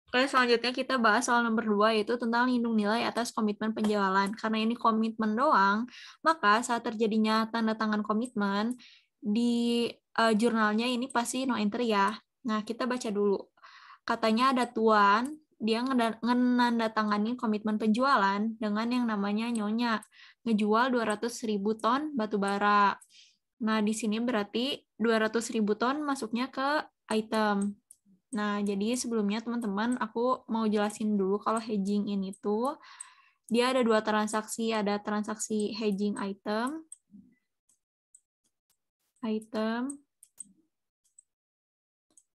Oke, selanjutnya kita bahas soal nomor 2, yaitu tentang lindung nilai atas komitmen penjualan. Karena ini komitmen doang, maka saat terjadinya tanda tangan komitmen, di jurnalnya ini pasti no entry ya. Nah, kita baca dulu. Katanya ada Tuan, dia ngenandatanganin komitmen penjualan dengan yang namanya Nyonya, ngejual 200.000 ton batu bara. Nah, di sini berarti 200.000 ton masuknya ke item. Nah, jadi sebelumnya teman-teman, aku mau jelasin dulu kalau hedging ini tuh, dia ada dua transaksi, ada transaksi hedging item,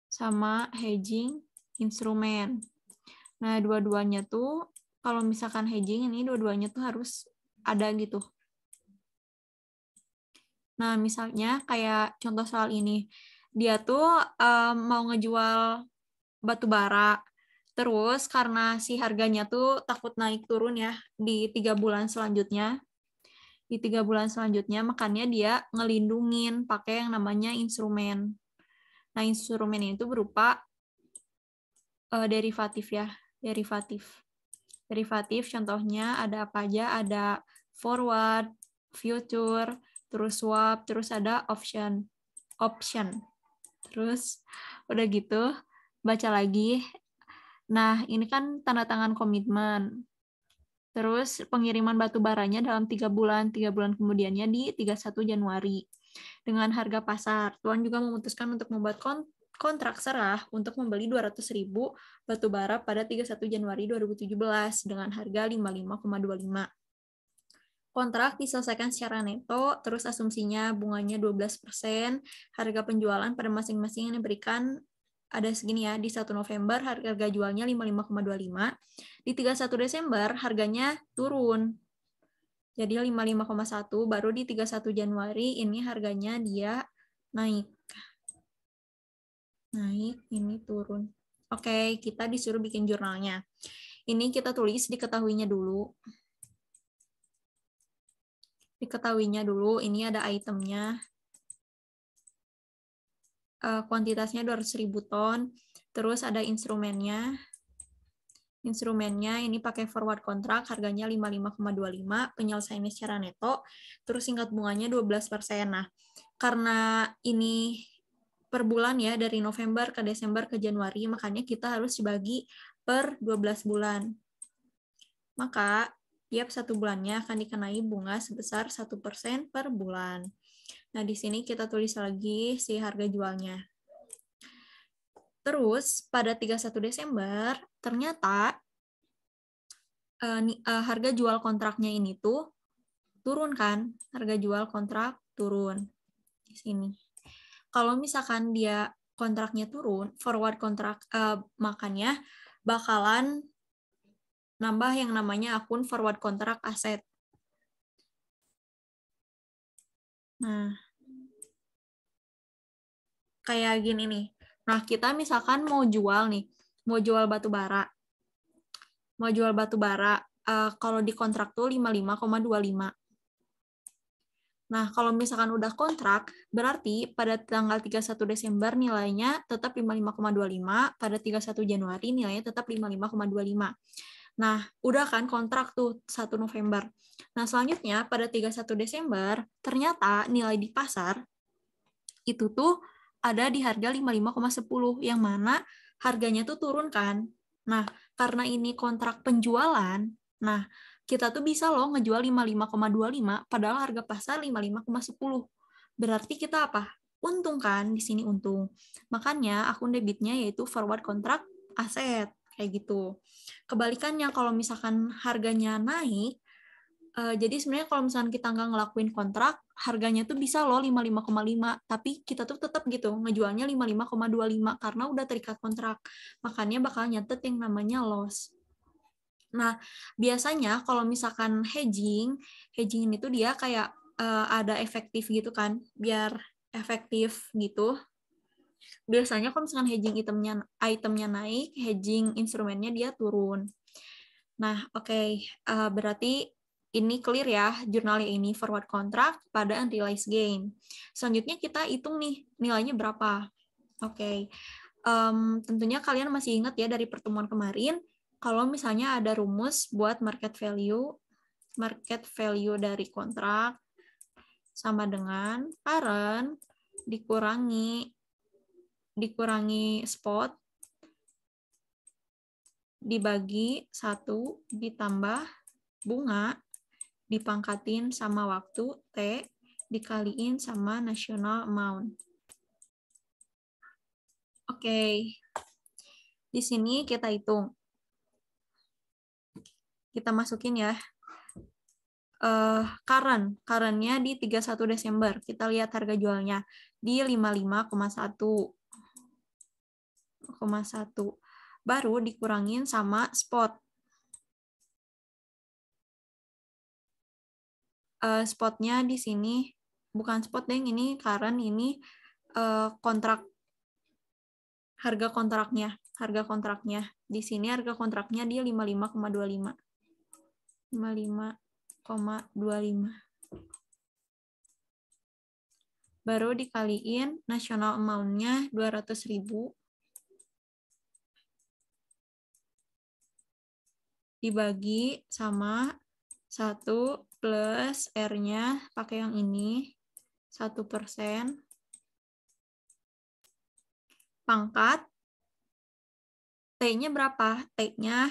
sama hedging instrumen. Nah, dua-duanya tuh, kalau misalkan hedging ini, dua-duanya tuh harus ada gitu. Nah, misalnya kayak contoh soal ini, dia tuh mau ngejual batu bara, terus karena si harganya tuh takut naik turun ya di 3 bulan selanjutnya, makanya dia ngelindungin pakai yang namanya instrumen. Nah, instrumen itu berupa derivatif ya, derivatif contohnya ada apa aja, ada forward, future, terus swap, terus ada option. Terus udah gitu baca lagi. Nah, ini kan tanda tangan komitmen. Terus pengiriman batu baranya dalam 3 bulan. 3 bulan kemudiannya di 31 Januari. Dengan harga pasar, Tuan juga memutuskan untuk membuat kontrak serah untuk membeli 200.000 batu bara pada 31 Januari 2017 dengan harga 55,25. Kontrak diselesaikan secara neto, terus asumsinya bunganya 12%, harga penjualan pada masing-masing yang diberikan ada segini ya, di 1 November harga jualnya 55,25, di 31 Desember harganya turun, jadi 55,1, baru di 31 Januari ini harganya dia naik, ini turun. Oke, kita disuruh bikin jurnalnya. Ini kita tulis diketahuinya dulu. Ini ada itemnya. Kuantitasnya 200.000 ton, terus ada instrumennya. Instrumennya ini pakai forward kontrak, harganya 55,25, penyelesaiannya secara neto, terus tingkat bunganya 12%. Nah, karena ini per bulan ya, dari November ke Desember ke Januari, makanya kita harus dibagi per 12 bulan. Maka, tiap 1 bulannya akan dikenai bunga sebesar 1% per bulan. Nah, di sini kita tulis lagi si harga jualnya. Terus, pada 31 Desember, ternyata harga jual kontraknya ini tuh turun kan? Harga jual kontrak turun. Di sini. Kalau misalkan dia kontraknya turun, forward kontrak, makanya bakalan nambah yang namanya akun forward kontrak aset. Nah, kayak gini nih. Nah, kita misalkan mau jual nih, mau jual batu bara. Kalau di kontrak tuh 55,25. Nah, kalau misalkan udah kontrak, berarti pada tanggal 31 Desember nilainya tetap 55,25, pada 31 Januari nilainya tetap 55,25. Nah, udah kan kontrak tuh 1 November. Nah, selanjutnya pada 31 Desember, ternyata nilai di pasar itu tuh ada di harga 55,10, yang mana harganya tuh turun kan. Nah, karena ini kontrak penjualan, nah kita tuh bisa loh ngejual 55,25 padahal harga pasar 55,10. Berarti kita apa? Untung kan, di sini untung. Makanya akun debitnya yaitu forward kontrak aset, kayak gitu. Kebalikannya kalau misalkan harganya naik, jadi sebenarnya kalau misalkan kita nggak ngelakuin kontrak, harganya tuh bisa loh 55,5, tapi kita tuh tetap gitu, ngejualnya 55,25 karena udah terikat kontrak. Makanya bakal nyatet yang namanya loss. Nah, biasanya kalau misalkan hedging ini tuh dia kayak ada efektif gitu kan, biar efektif gitu. Biasanya kalau misalkan hedging itemnya naik, hedging instrumennya dia turun. Nah, oke. Berarti ini clear ya, jurnalnya ini forward contract pada unrealized gain. Selanjutnya kita hitung nih, nilainya berapa. Oke. Tentunya kalian masih ingat ya dari pertemuan kemarin, kalau misalnya ada rumus buat market value dari kontrak sama dengan current dikurangi spot dibagi 1 ditambah bunga dipangkatin sama waktu T dikaliin sama national amount. Oke. Di sini kita hitung. Kita masukin ya. Current-nya di 31 Desember. Kita lihat harga jualnya di 55,1. Baru dikurangin sama spot. Spotnya di sini, bukan spot deh, ini current, ini kontrak. Harga kontraknya. Di sini harga kontraknya di 55,25. 55,25. Baru dikaliin national amount-nya 200.000 dibagi sama 1 plus R-nya pakai yang ini 1%. Pangkat T-nya berapa? T-nya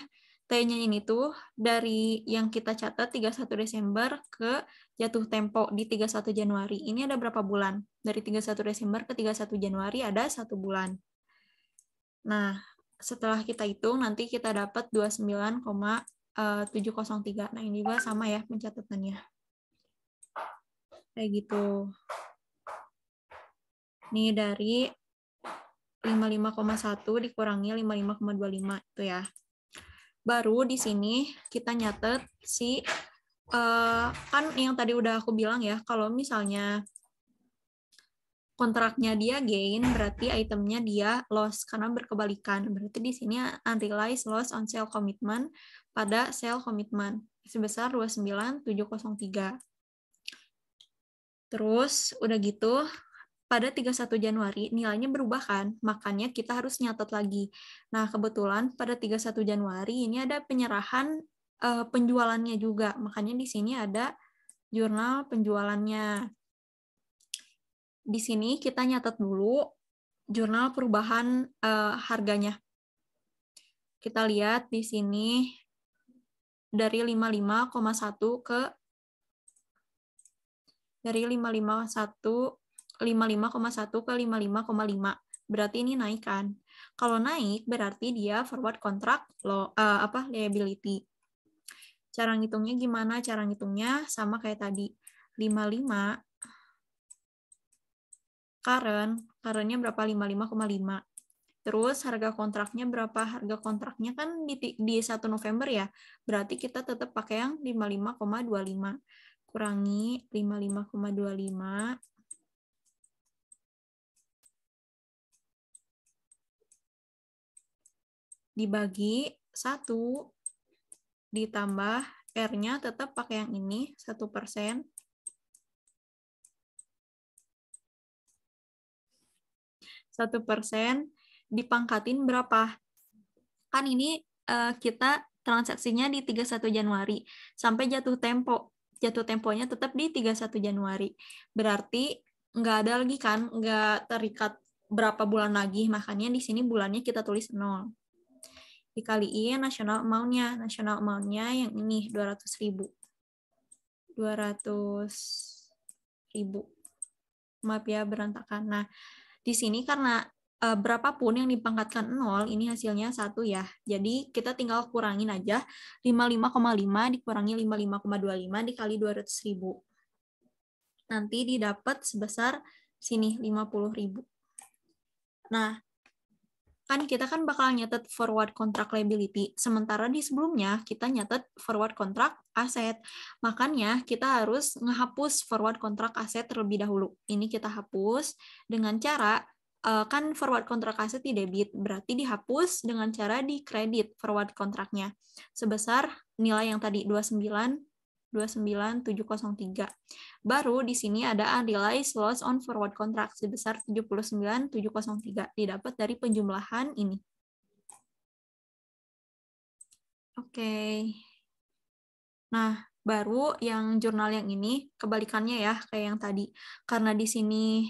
ini tuh dari yang kita catat 31 Desember ke jatuh tempo di 31 Januari. Ini ada berapa bulan? Dari 31 Desember ke 31 Januari ada 1 bulan. Nah, setelah kita hitung nanti kita dapat 29,703. Nah, ini juga sama ya pencatatannya. Kayak gitu. Ini dari 55,1 dikurangi 55,25 itu ya. Baru di sini kita nyatet kan yang tadi udah aku bilang ya, kalau misalnya kontraknya dia gain, berarti itemnya dia loss karena berkebalikan. Berarti di sini unrealized loss on sale commitment pada sale commitment sebesar 29.703. Terus udah gitu pada 31 Januari nilainya berubah kan, makanya kita harus nyatet lagi. Nah, kebetulan pada 31 Januari ini ada penyerahan penjualannya juga, makanya di sini ada jurnal penjualannya. Di sini kita nyatet dulu jurnal perubahan harganya. Kita lihat di sini dari 55,1 ke 55,1 ke 55,5. Berarti ini naik kan. Kalau naik berarti dia forward contract liability. Cara ngitungnya gimana? Cara ngitungnya sama kayak tadi. 55 current-nya berapa? 55,5. Terus harga kontraknya berapa? Harga kontraknya kan di 1 November ya. Berarti kita tetap pakai yang 55,25. Kurangi 55,25 dibagi 1 ditambah R-nya tetap pakai yang ini 1%. 1% dipangkatin berapa? Kan ini kita transaksinya di 31 Januari sampai jatuh tempo. Jatuh temponya tetap di 31 Januari. Berarti nggak ada lagi kan, nggak terikat berapa bulan lagi. Makanya di sini bulannya kita tulis 0. Dikaliin national amount-nya. National amount-nya yang ini 200.000. 200.000. Maaf ya berantakan. Nah, di sini karena berapapun yang dipangkatkan 0, ini hasilnya 1 ya. Jadi kita tinggal kurangin aja 55,5 dikurangi 55,25 dikali 200.000. Nanti didapat sebesar sini 50.000. Nah, kan kita kan bakal nyatet forward contract liability. Sementara di sebelumnya kita nyatet forward contract aset. Makanya kita harus ngehapus forward contract aset terlebih dahulu. Ini kita hapus dengan cara kan forward contract aset di debit, berarti dihapus dengan cara di kredit forward kontraknya sebesar nilai yang tadi 29 29.703. Baru di sini ada unrealized loss on forward contract sebesar 79.703 didapat dari penjumlahan ini. Oke. Nah, baru yang jurnal yang ini kebalikannya ya kayak yang tadi. Karena di sini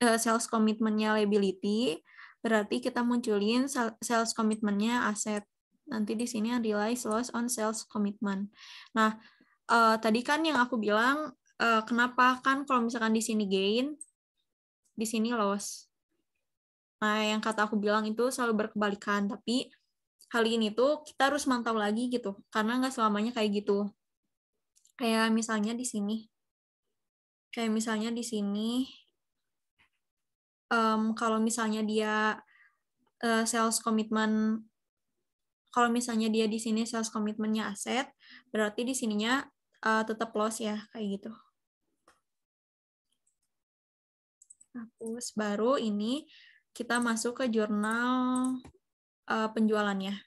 sales commitment-nya liability, berarti kita munculin sales commitment-nya aset. Nanti di sini unrealized loss on sales commitment. Nah, tadi kan yang aku bilang, kenapa kan kalau misalkan di sini gain, di sini loss. Nah, yang kata aku bilang itu selalu berkebalikan, tapi hal ini tuh kita harus mantau lagi gitu, karena nggak selamanya kayak gitu. Kayak misalnya di sini. Kalau misalnya dia sales commitment, kalau misalnya dia di sini sales commitment-nya aset, berarti di sininya tetap loss ya, kayak gitu. Hapus. Baru ini kita masuk ke jurnal penjualannya.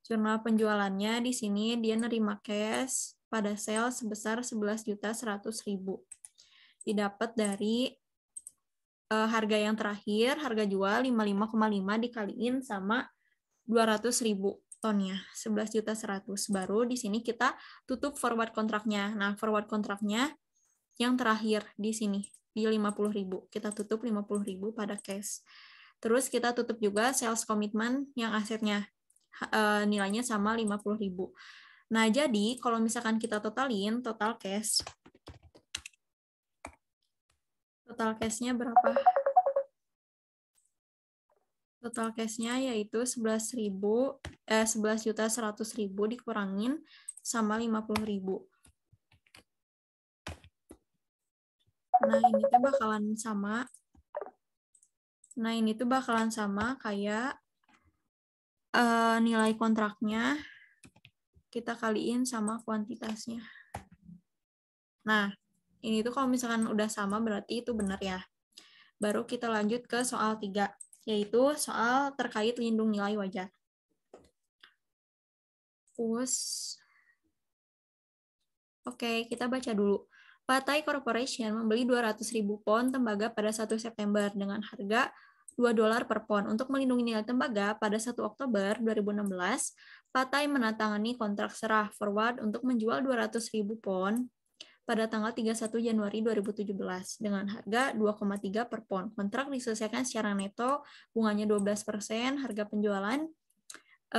Jurnal penjualannya di sini dia nerima cash pada sales sebesar 11.100.000. Didapat dari harga yang terakhir, harga jual 55,5 dikaliin sama 200.000 tonnya, 11.100.000. Baru di sini kita tutup forward kontraknya. Nah, forward kontraknya yang terakhir di sini, di 50.000. Kita tutup 50.000 pada cash. Terus kita tutup juga sales commitment yang asetnya. Nilainya sama 50.000. Nah, jadi kalau misalkan kita totalin, total cash-nya berapa? Total cash-nya yaitu 11.100.000 dikurangin sama 50.000. Nah, ini tuh bakalan sama kayak nilai kontraknya kita kaliin sama kuantitasnya. Nah, ini tuh kalau misalkan udah sama berarti itu benar ya. Baru kita lanjut ke soal 3, yaitu soal terkait lindung nilai wajar. Oke, kita baca dulu. Pathai Corporation membeli 200.000 pon tembaga pada 1 September dengan harga $2 per pon. Untuk melindungi nilai tembaga, pada 1 Oktober 2016, Pathai menandatangani kontrak serah forward untuk menjual 200.000 pon pada tanggal 31 Januari 2017 dengan harga 2,3 per pon. Kontrak diselesaikan secara neto, bunganya 12%, harga penjualan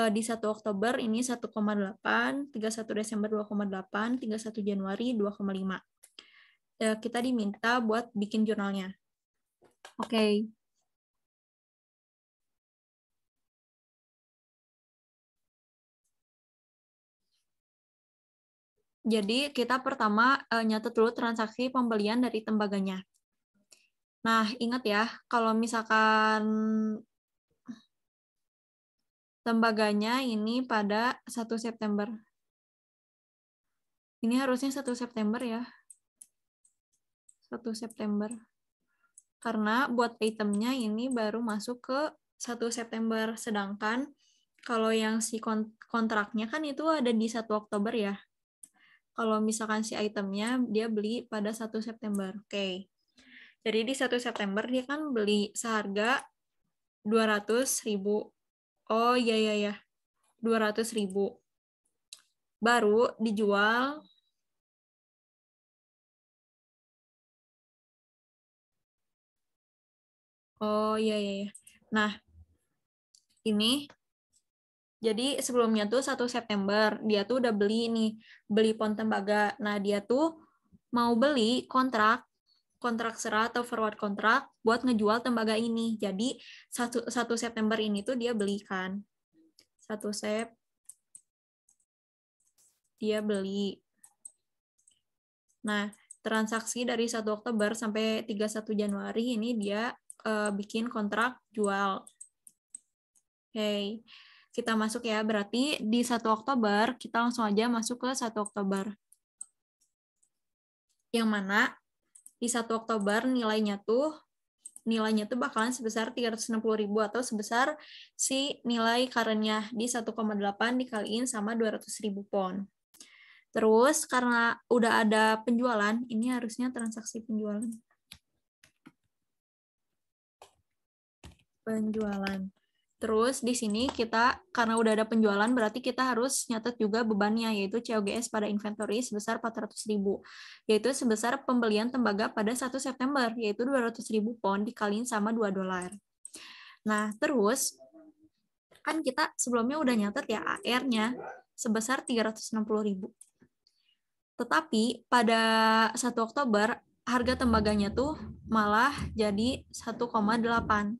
di 1 Oktober ini 1,8, 31 Desember 2,8, 31 Januari 2,5. Kita diminta buat bikin jurnalnya. Oke. Jadi kita pertama nyatet dulu transaksi pembelian dari tembaganya. Nah, ingat ya, kalau misalkan tembaganya ini pada 1 September. Ini harusnya 1 September ya. 1 September. Karena buat itemnya ini baru masuk ke 1 September. Sedangkan kalau yang si kontraknya kan itu ada di 1 Oktober ya. Kalau misalkan si itemnya dia beli pada 1 September. Oke. Jadi di 1 September dia kan beli seharga 200.000. Oh iya. 200.000. Baru dijual Oh iya. Nah, ini jadi sebelumnya tuh 1 September dia tuh udah beli pon tembaga. Nah, dia tuh mau beli kontrak serah atau forward kontrak buat ngejual tembaga ini. Jadi 1 September ini tuh dia belikan. 1 Sep dia beli. Nah, transaksi dari 1 Oktober sampai 31 Januari ini dia bikin kontrak jual. Oke, kita masuk ya. Berarti di 1 Oktober, kita langsung aja masuk ke 1 Oktober. Yang mana di 1 Oktober nilainya tuh bakalan sebesar 360.000 atau sebesar si nilai current-nya di 1,8 dikaliin sama 200.000 pon. Terus karena udah ada penjualan, ini harusnya transaksi penjualan. Terus di sini kita karena udah ada penjualan berarti kita harus nyatet juga bebannya yaitu COGS pada inventory sebesar 400.000 yaitu sebesar pembelian tembaga pada 1 September yaitu 200.000 pound dikaliin sama $2. Nah, terus kan kita sebelumnya udah nyatet ya AR-nya sebesar 360.000. Tetapi pada 1 Oktober harga tembaganya tuh malah jadi 1,8.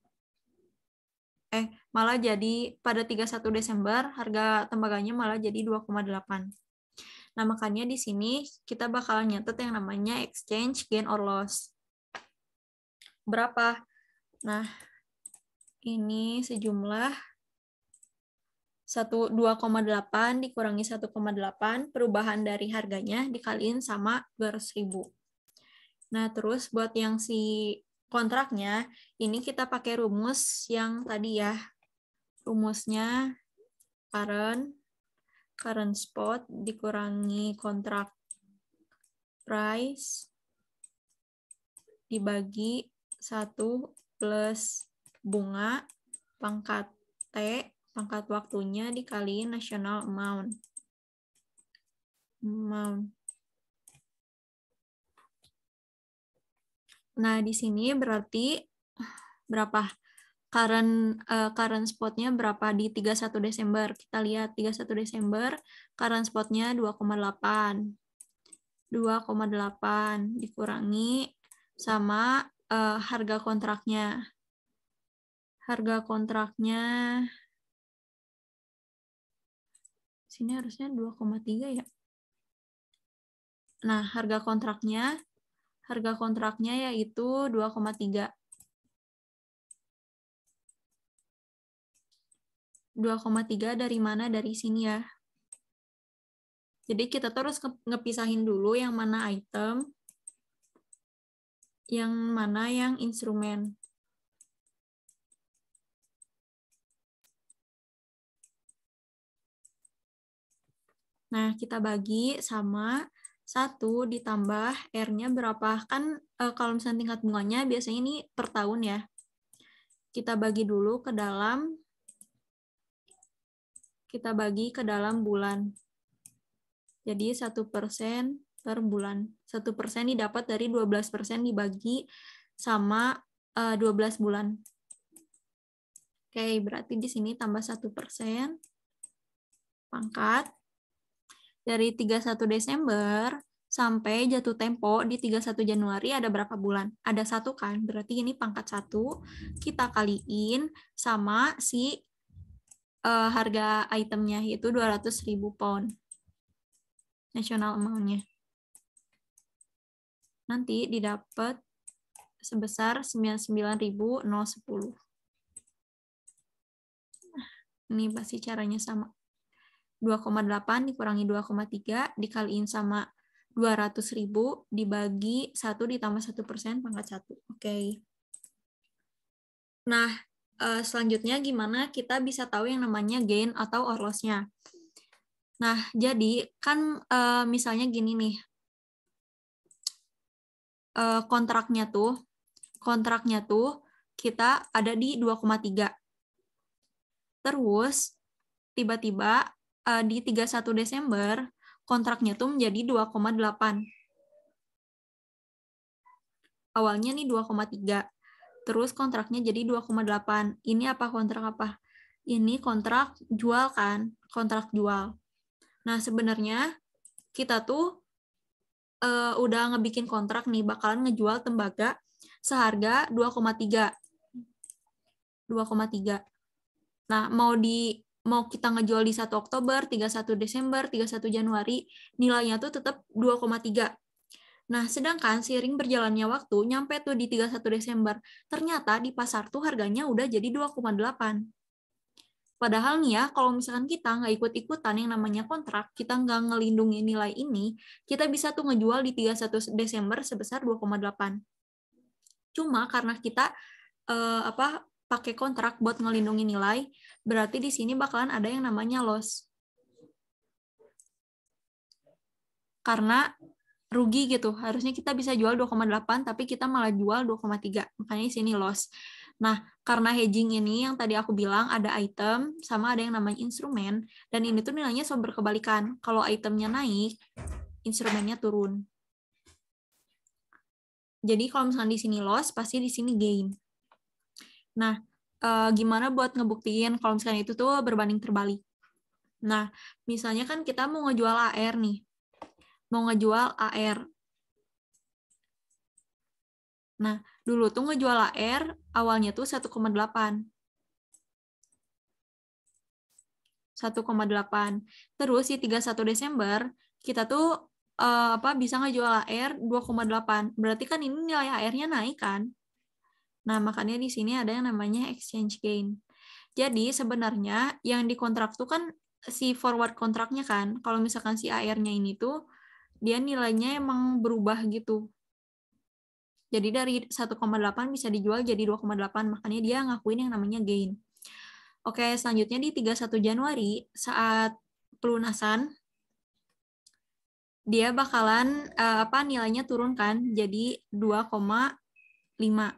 Malah jadi pada 31 Desember harga tembaganya malah jadi 2,8. Nah, makanya di sini kita bakalan nyatet yang namanya exchange gain or loss. Berapa? Nah, ini sejumlah 2,8 dikurangi 1,8 perubahan dari harganya dikaliin sama 200.000. Nah, terus buat yang si kontraknya, ini kita pakai rumus yang tadi ya. Rumusnya current spot dikurangi kontrak price dibagi 1 plus bunga pangkat T, pangkat waktunya dikaliin national amount. Nah, di sini berarti berapa? Current spotnya berapa di 31 Desember? Kita lihat 31 Desember, current spotnya 2,8. 2,8 dikurangi sama harga kontraknya. Harga kontraknya sini harusnya 2,3 ya. Nah, harga kontraknya yaitu 2,3. 2,3 dari mana? Dari sini ya. Jadi kita terus ngepisahin dulu yang mana item, yang mana yang instrumen. Nah, kita bagi sama 1 ditambah R-nya berapa. Kan kalau misalnya tingkat bunganya biasanya ini per tahun ya. Kita bagi dulu ke dalam bulan. Jadi 1% per bulan. 1% didapat dari 12% dibagi sama 12 bulan. Oke, berarti di sini tambah 1% pangkat. Dari 31 Desember sampai jatuh tempo di 31 Januari ada berapa bulan? Ada 1 kan? Berarti ini pangkat 1. Kita kaliin sama si harga itemnya, yaitu 200.000 pound. National amount-nya. Nanti didapat sebesar 99.010. Ini pasti caranya sama. 2,8 dikurangi 2,3 dikaliin sama 200.000 dibagi 1 ditambah 1% pangkat 1. Oke. Nah, selanjutnya gimana kita bisa tahu yang namanya gain atau or loss-nya. Nah, jadi kan misalnya gini nih. Kontraknya tuh kita ada di 2,3. Terus tiba-tiba di 31 Desember kontraknya tuh menjadi 2,8. Awalnya nih 2,3. Terus kontraknya jadi 2,8. Ini apa kontrak apa? Ini kontrak jual kan? Kontrak jual. Nah, sebenarnya kita tuh udah ngebikin kontrak nih bakalan ngejual tembaga seharga 2,3. 2,3. Nah, mau kita ngejual di 1 Oktober, 31 Desember, 31 Januari, nilainya tuh tetap 2,3. Nah, sedangkan seiring berjalannya waktu, nyampe tuh di 31 Desember, ternyata di pasar tuh harganya udah jadi 2,8. Padahal nih ya, kalau misalkan kita nggak ikut-ikutan yang namanya kontrak, kita nggak ngelindungi nilai ini, kita bisa tuh ngejual di 31 Desember sebesar 2,8. Cuma karena kita pakai kontrak buat ngelindungi nilai, berarti di sini bakalan ada yang namanya loss. karena rugi gitu. Harusnya kita bisa jual 2,8 tapi kita malah jual 2,3. Makanya di sini loss. Nah, karena hedging ini yang tadi aku bilang ada item sama ada yang namanya instrumen, dan ini tuh nilainya selalu berkebalikan. Kalau itemnya naik, instrumennya turun. Jadi kalau misalnya di sini loss, pasti di sini gain. Nah, gimana buat ngebuktiin kalau misalnya itu tuh berbanding terbalik? Nah, misalnya kan kita mau ngejual AR nih. Mau ngejual AR. Nah, dulu tuh ngejual AR awalnya tuh 1,8. 1,8. Terus di 31 Desember kita tuh bisa ngejual AR 2,8. Berarti kan ini nilai AR-nya naik kan? Nah, makanya di sini ada yang namanya exchange gain. Jadi sebenarnya yang dikontrak tuh kan si forward kontraknya kan. Kalau misalkan si AR-nya ini tuh dia nilainya emang berubah gitu. Jadi dari 1,8 bisa dijual jadi 2,8, makanya dia ngakuin yang namanya gain. Oke, selanjutnya di 31 Januari saat pelunasan dia bakalan nilainya turun kan jadi 2,5.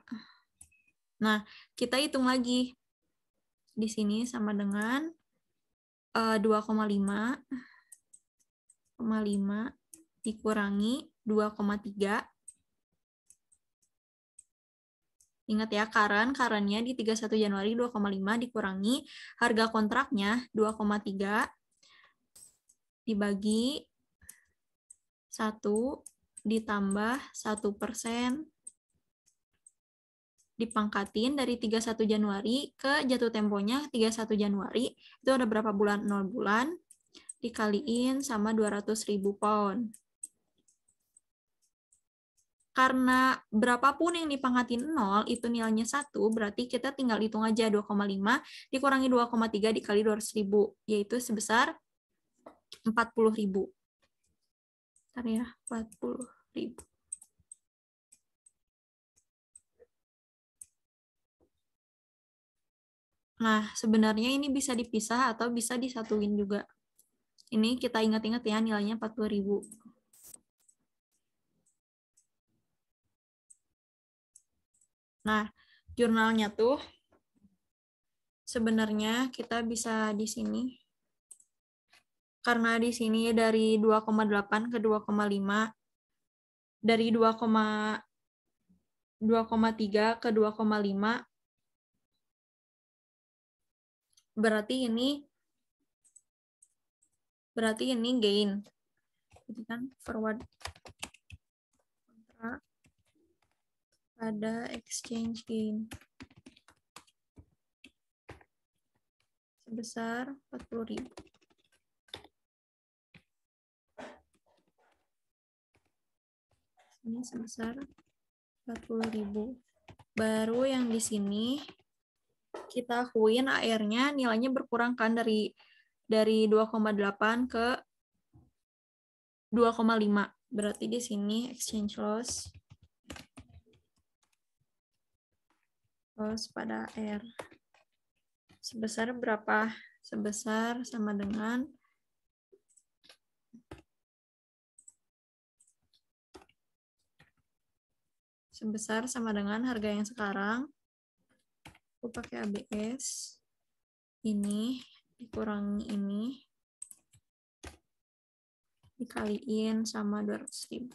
Nah, kita hitung lagi. Di sini sama dengan 2,5 dikurangi 2,3. Ingat ya, current-nya di 31 Januari 2,5 dikurangi harga kontraknya 2,3 dibagi 1 ditambah 1% dipangkatin dari 31 Januari ke jatuh temponya 31 Januari, itu ada berapa bulan? 0 bulan, dikaliin sama 200.000 pound. Karena berapapun yang dipangkatin 0, itu nilainya 1, berarti kita tinggal hitung aja 2,5 dikurangi 2,3 dikali 200.000, yaitu sebesar 40.000. Bentar ya, 40.000. Nah, sebenarnya ini bisa dipisah atau bisa disatuin juga. Ini kita ingat-ingat ya, nilainya 40.000. Nah, jurnalnya tuh sebenarnya kita bisa di sini. Karena di sini dari 2,8 ke 2,5, dari 2,3 ke 2,5, berarti ini gain. Jadi kan forward kontrak pada exchange gain sebesar 40.000. Ini sebesar 40.000. Baru yang di sini kita akuin AR-nya nilainya berkurang kan dari 2,8 ke 2,5. Berarti di sini exchange loss pada AR sebesar berapa? Sebesar sama dengan harga yang sekarang. Aku pakai ABS. Ini dikurangi ini dikaliin sama 200.000.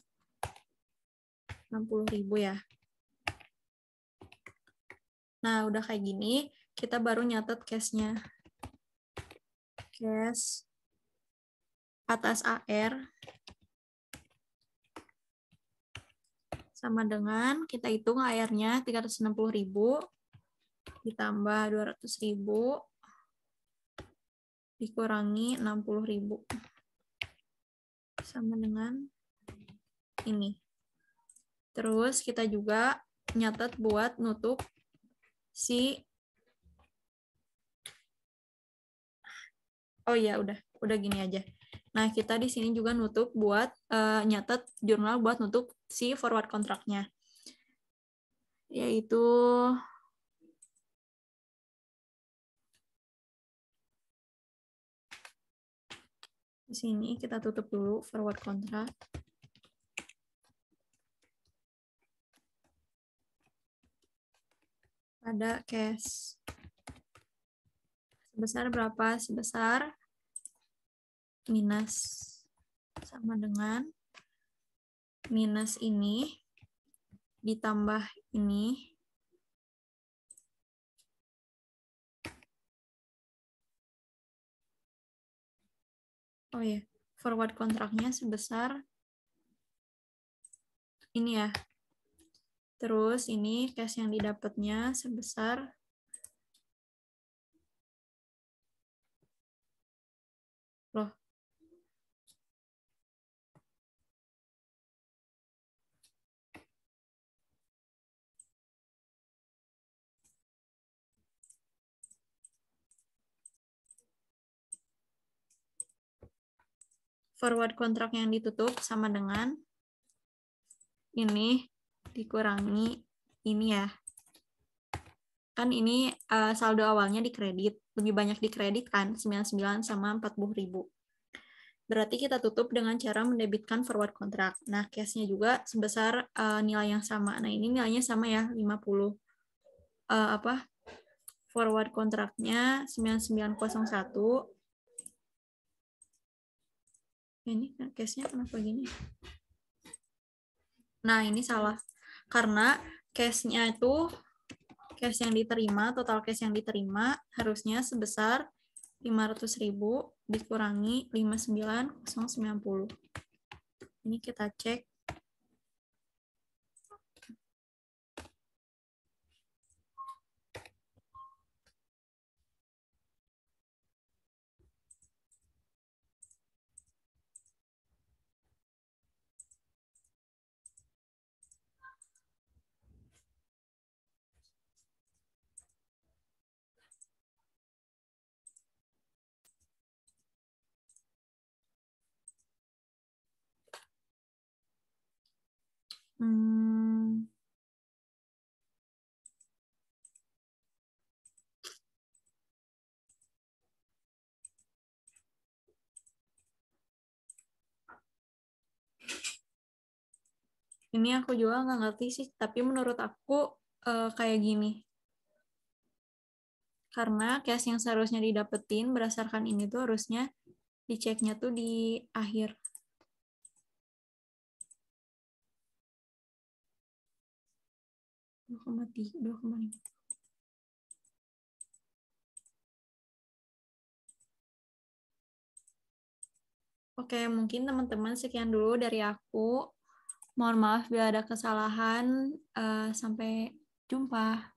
60.000 ya. Nah, udah kayak gini, kita baru nyatet cash-nya. Cash atas AR sama dengan, kita hitung AR-nya 360.000 ditambah 200.000 dikurangi 60.000 sama dengan ini. Terus kita juga nyatet buat nutup oh ya udah gini aja. Nah, kita di sini juga nutup buat nyatet jurnal buat nutup si forward kontraknya. Yaitu Di sini kita tutup dulu forward contract. Pada cash. Sebesar berapa? Sebesar minus. Sama dengan minus ini ditambah ini. Oh ya, forward kontraknya sebesar ini ya. Terus ini cash yang didapatnya sebesar loh. Forward kontrak yang ditutup sama dengan ini dikurangi ini ya. Kan ini saldo awalnya dikredit, lebih banyak dikredit kan, 99 sama 40.000. Berarti kita tutup dengan cara mendebitkan forward kontrak. Nah, cash-nya juga sebesar nilai yang sama. Nah, ini nilainya sama ya, 50. Forward kontraknya 9901. Ini cash-nya kenapa gini? Nah, ini salah. Karena cash-nya itu, cash yang diterima, total cash yang diterima harusnya sebesar 500.000 dikurangi 59.090. Ini kita cek. Ini aku juga nggak ngerti sih, tapi menurut aku kayak gini. Karena cash yang seharusnya didapetin berdasarkan ini tuh harusnya diceknya tuh di akhir. Oke, mungkin teman-teman sekian dulu dari aku. Mohon maaf bila ada kesalahan. Sampai jumpa.